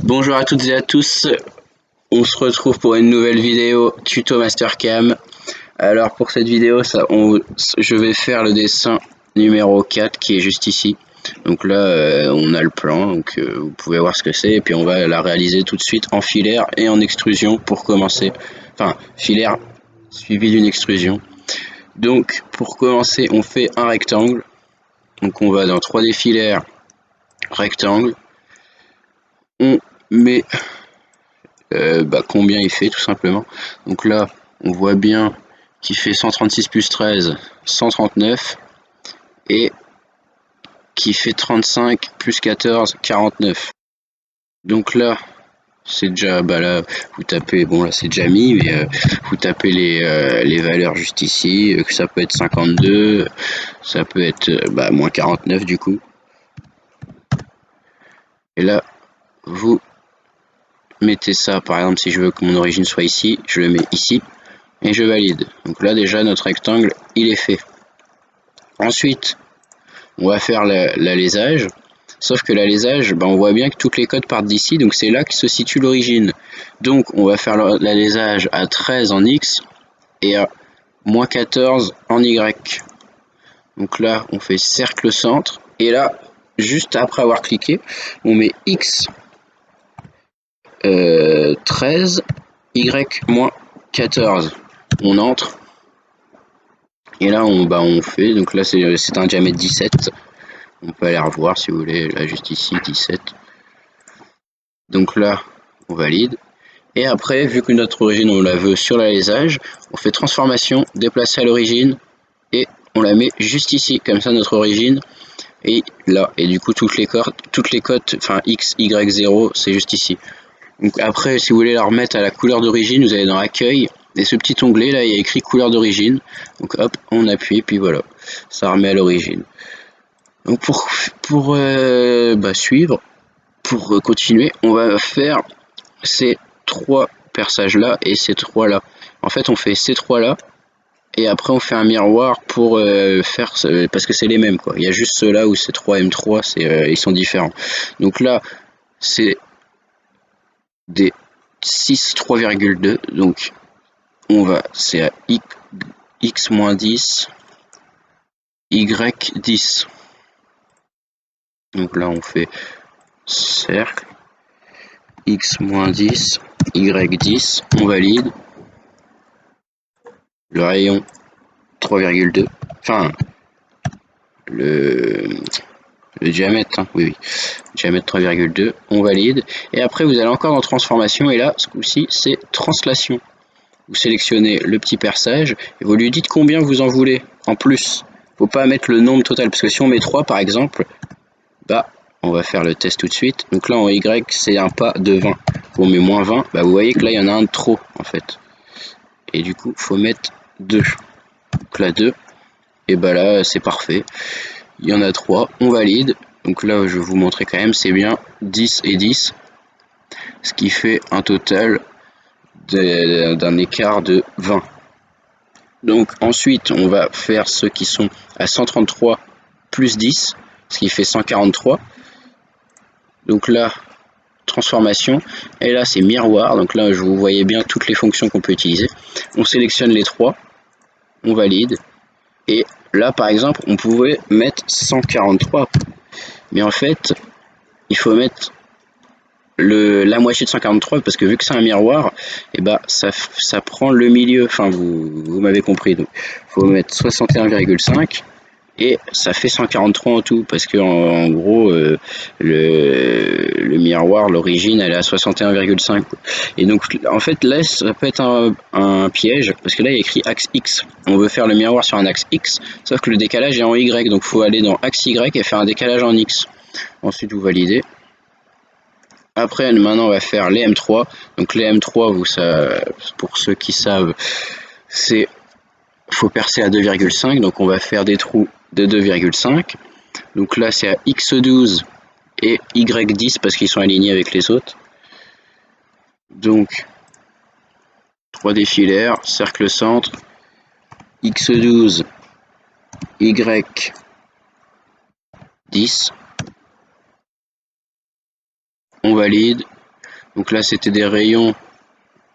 Bonjour à toutes et à tous, on se retrouve pour une nouvelle vidéo tuto Mastercam. Alors pour cette vidéo, je vais faire le dessin numéro 4 qui est juste ici. Donc là, on a le plan, donc vous pouvez voir ce que c'est. Et puis on va la réaliser tout de suite en filaire et en extrusion pour commencer. Enfin, filaire suivi d'une extrusion. Donc pour commencer, on fait un rectangle. Donc on va dans 3D filaire, rectangle. On met combien il fait tout simplement. Donc là, on voit bien qu'il fait 136 plus 13, 139, et qui fait 35 plus 14, 49. Donc là, c'est déjà, là, vous tapez, bon là c'est déjà mis, mais vous tapez les valeurs juste ici, que ça peut être 52, ça peut être moins 49 du coup. Et là, vous mettez ça, par exemple, si je veux que mon origine soit ici, je le mets ici. Et je valide. Donc là déjà notre rectangle il est fait. Ensuite on va faire l'alésage. Sauf que l'alésage, on voit bien que toutes les codes partent d'ici, donc c'est là que se situe l'origine. Donc on va faire l'alésage à 13 en X et à moins 14 en Y. Donc là on fait cercle centre et là juste après avoir cliqué on met X 13 Y moins 14. On entre. Et là, on fait, donc là, c'est un diamètre 17. On peut aller revoir si vous voulez, là, juste ici, 17. Donc là, on valide. Et après, vu que notre origine, on la veut sur l'alésage, on fait transformation, déplacer à l'origine, et on la met juste ici, comme ça, notre origine, et là. Et du coup, toutes les cotes, enfin, X, Y, 0, c'est juste ici. Donc après, si vous voulez la remettre à la couleur d'origine, vous allez dans Accueil, et ce petit onglet là, il y a écrit couleur d'origine. Donc hop, on appuie, puis voilà, ça remet à l'origine. Donc pour suivre, pour continuer, on va faire ces trois perçages là et ces trois là. En fait, on fait ces trois là, et après on fait un miroir pour faire, parce que c'est les mêmes quoi. Il y a juste ceux-là où c'est 3 M3, ils sont différents. Donc là, c'est des 6 3,2, donc c'est à x moins 10, y 10. Donc là on fait cercle, x moins 10, y 10, on valide. Le rayon 3,2, enfin le diamètre, hein, oui, diamètre 3,2, on valide. Et après vous allez encore dans transformation, et là ce coup-ci c'est translation. Vous sélectionnez le petit perçage et vous lui dites combien vous en voulez en plus. Faut pas mettre le nombre total, parce que si on met 3 par exemple, on va faire le test tout de suite. Donc là en Y c'est un pas de 20. On met moins 20, vous voyez que là il y en a un de trop en fait. Et du coup faut mettre 2. Donc là 2, et là c'est parfait. Il y en a 3, on valide. Donc là je vais vous montrer quand même, c'est bien 10 et 10. Ce qui fait un total d'un écart de 20. Donc ensuite on va faire ceux qui sont à 133 plus 10, ce qui fait 143. Donc là, transformation, et là c'est miroir, donc là je vous voyez bien toutes les fonctions qu'on peut utiliser. On sélectionne les trois, on valide, et là par exemple on pouvait mettre 143, mais en fait il faut mettre la moitié de 143, parce que vu que c'est un miroir, et ça prend le milieu, enfin vous m'avez compris. Donc faut mettre 61,5 et ça fait 143 en tout, parce que en gros le miroir, l'origine elle est à 61,5, et donc en fait là ça peut être un piège, parce que là il y a écrit axe X, on veut faire le miroir sur un axe X, sauf que le décalage est en Y, donc faut aller dans axe Y et faire un décalage en X. Ensuite vous validez. Après, maintenant, on va faire les M3. Donc les M3, pour ceux qui savent, faut percer à 2,5. Donc on va faire des trous de 2,5. Donc là, c'est à X12 et Y10 parce qu'ils sont alignés avec les autres. Donc 3D filaire, cercle centre, X12, Y10. On valide. Donc là c'était des rayons,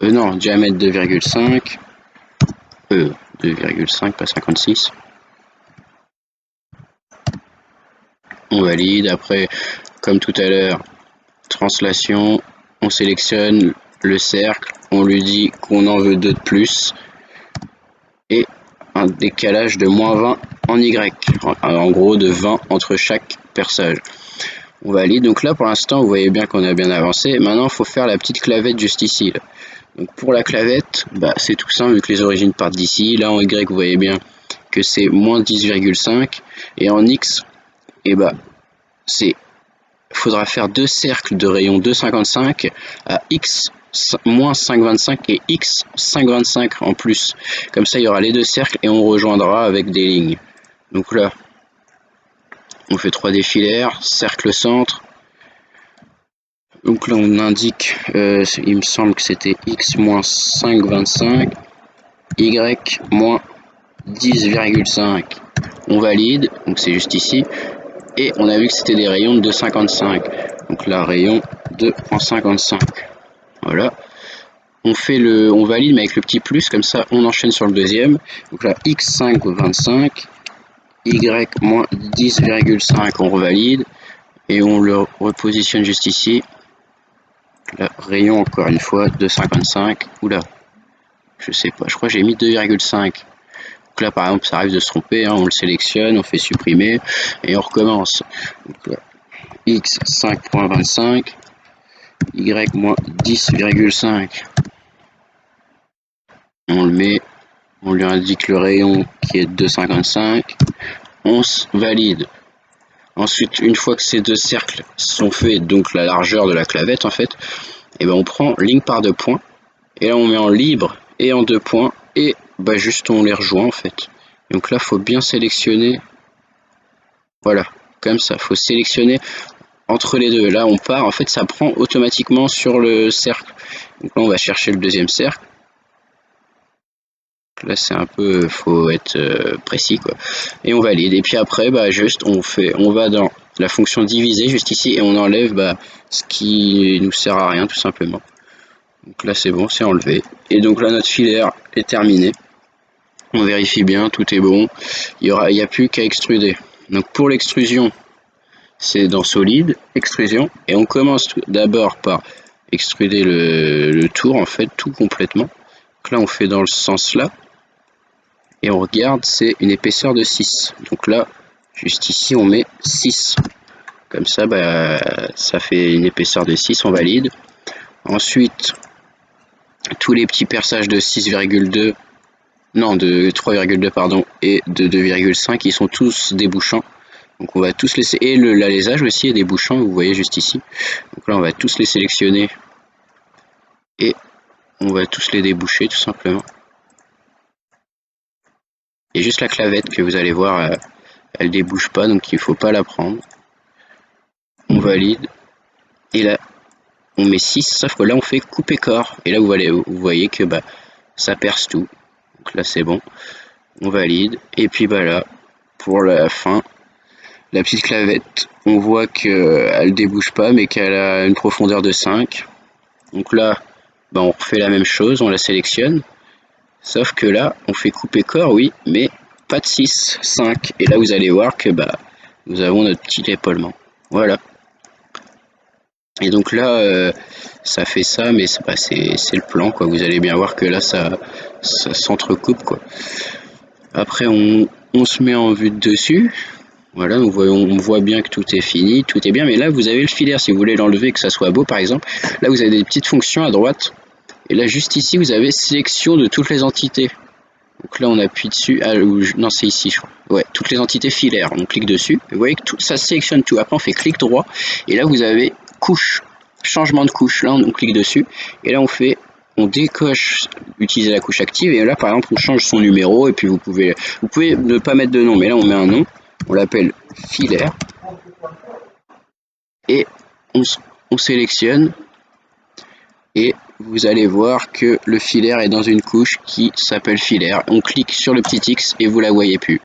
non, diamètre 2,5, 2,5 pas 56. On valide. Après, comme tout à l'heure, translation, on sélectionne le cercle, on lui dit qu'on en veut 2 de plus et un décalage de -20 en Y, en gros de 20 entre chaque perçage. On valide. Donc là pour l'instant vous voyez bien qu'on a bien avancé. Maintenant il faut faire la petite clavette juste ici là. Donc pour la clavette, c'est tout simple vu que les origines partent d'ici. Là en Y vous voyez bien que c'est -10,5 et en X c'est faudra faire 2 cercles de rayon 2,55 à X -5,25 et X 5,25 en plus. Comme ça il y aura les 2 cercles et on rejoindra avec des lignes. Donc là on fait 3 défilaires, cercle centre. Donc là on indique, il me semble que c'était X -5,25, Y -10,5. On valide, donc c'est juste ici. Et on a vu que c'était des rayons de 2,55. Donc là, rayon 2,55. Voilà. On valide mais avec le petit plus, comme ça on enchaîne sur le deuxième. Donc là, X 5,25, Y -10,5, on revalide. Et on le repositionne juste ici. Là, rayon encore une fois, 2,55. Oula, je sais pas, je crois que j'ai mis 2,5. Donc là par exemple ça arrive de se tromper, on le sélectionne, on fait supprimer et on recommence. Donc là, X 5,25, Y -10,5. On le met, on lui indique le rayon qui est de 2,55, on se valide. Ensuite, une fois que ces 2 cercles sont faits, donc la largeur de la clavette en fait, on prend ligne par 2 points, et là on met en libre et en 2 points, et juste on les rejoint en fait. Donc là faut bien sélectionner, voilà, comme ça, faut sélectionner entre les deux. Là on part, en fait ça prend automatiquement sur le cercle. Donc là on va chercher le deuxième cercle. Là c'est un peu, faut être précis quoi. Et on valide. Et puis après juste on va dans la fonction diviser juste ici et on enlève ce qui nous sert à rien tout simplement. Donc là c'est bon, c'est enlevé. Et donc là notre filaire est terminé. On vérifie bien, tout est bon. Il n'y a plus qu'à extruder. Donc pour l'extrusion, c'est dans solide, extrusion, et on commence d'abord par extruder le tour, en fait, tout complètement. Donc là, on fait dans le sens là, et on regarde, c'est une épaisseur de 6. Donc là, juste ici, on met 6. Comme ça, ça fait une épaisseur de 6, on valide. Ensuite, tous les petits perçages de 6,2, non, de 3,2 pardon, et de 2,5, ils sont tous débouchants. Donc on va tous laisser, et l'alésage aussi est débouchant, vous voyez juste ici. Donc là on va tous les sélectionner et on va tous les déboucher tout simplement. Et juste la clavette que vous allez voir, elle débouche pas, donc il faut pas la prendre. On valide. Et là on met 6, sauf que là on fait couper corps. Et là vous voyez que ça perce tout. Donc là c'est bon. On valide. Et puis là, pour la fin, la petite clavette, on voit qu'elle débouche pas, mais qu'elle a une profondeur de 5. Donc là, on refait la même chose, on la sélectionne. Sauf que là, on fait couper corps, oui, mais pas de 6, 5. Et là, vous allez voir que nous avons notre petit épaulement. Voilà. Et donc là, ça fait ça, mais c'est le plan, quoi. Vous allez bien voir que là, ça s'entrecoupe, quoi. Après, on se met en vue de dessus. Voilà, on voit bien que tout est fini, tout est bien, mais là vous avez le filaire, si vous voulez l'enlever, que ça soit beau par exemple, là vous avez des petites fonctions à droite, et là juste ici vous avez sélection de toutes les entités. Donc là on appuie dessus, non c'est ici je crois, ouais, toutes les entités filaires, on clique dessus, vous voyez que ça sélectionne tout, après on fait clic droit, et là vous avez couche, changement de couche, là on clique dessus, et là on décoche utiliser la couche active, et là par exemple on change son numéro, et puis vous pouvez ne pas mettre de nom, mais là on met un nom. On l'appelle filaire et on sélectionne et vous allez voir que le filaire est dans une couche qui s'appelle filaire. On clique sur le petit X et vous la voyez plus.